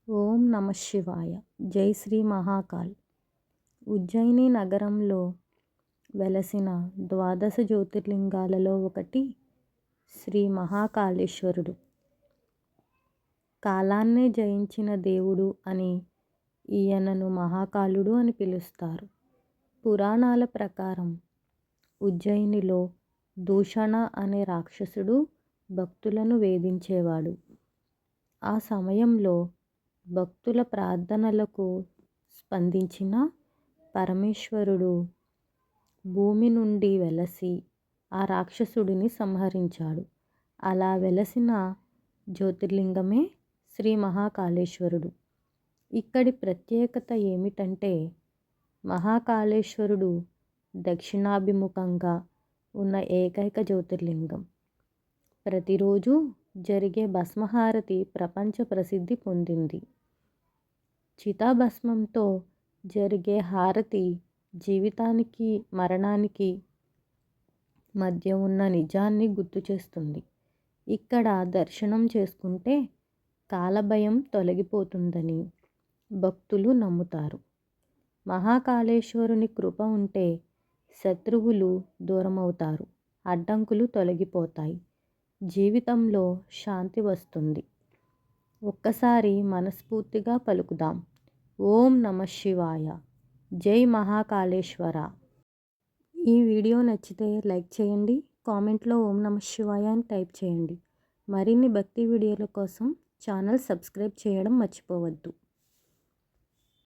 ఓం నమ శివాయ. జై శ్రీ మహాకాల్. ఉజ్జయిని నగరంలో వెలసిన ద్వాదశ జ్యోతిర్లింగాలలో ఒకటి శ్రీ మహాకాళేశ్వరుడు. కాలాన్నే జయించిన దేవుడు అని ఈయనను మహాకాలుడు అని పిలుస్తారు. పురాణాల ప్రకారం ఉజ్జయినిలో దూషణ అనే రాక్షసుడు భక్తులను వేధించేవాడు. ఆ సమయంలో భక్తుల ప్రార్థనలకు స్పందించిన పరమేశ్వరుడు భూమి నుండి వెలసి ఆ రాక్షసుడిని సంహరించాడు. అలా వెలసిన జ్యోతిర్లింగమే శ్రీ మహాకాళేశ్వరుడు. ఇక్కడి ప్రత్యేకత ఏమిటంటే మహాకాళేశ్వరుడు దక్షిణాభిముఖంగా ఉన్న ఏకైక జ్యోతిర్లింగం. ప్రతిరోజు జరిగే భస్మహారతి ప్రపంచ ప్రసిద్ధి పొందింది. చితాభస్మంతో జరిగే హారతి జీవితానికి మరణానికి మధ్య ఉన్న నిజాన్ని గుర్తు చేస్తుంది. ఇక్కడ దర్శనం చేసుకుంటే కాలభయం తొలగిపోతుందని భక్తులు నమ్ముతారు. మహాకాళేశ్వరుని కృప ఉంటే శత్రువులు దూరమవుతారు, అడ్డంకులు తొలగిపోతాయి, జీవితంలో శాంతి వస్తుంది. ఒక్కసారి మనస్ఫూర్తిగా పలుకుదాం, ఓం నమ శివాయ, జై మహాకాళేశ్వర. ఈ వీడియో నచ్చితే లైక్ చేయండి, కామెంట్లో ఓం నమ శివాయ అని టైప్ చేయండి. మరిన్ని భక్తి వీడియోల కోసం ఛానల్ సబ్స్క్రైబ్ చేయడం మర్చిపోవద్దు.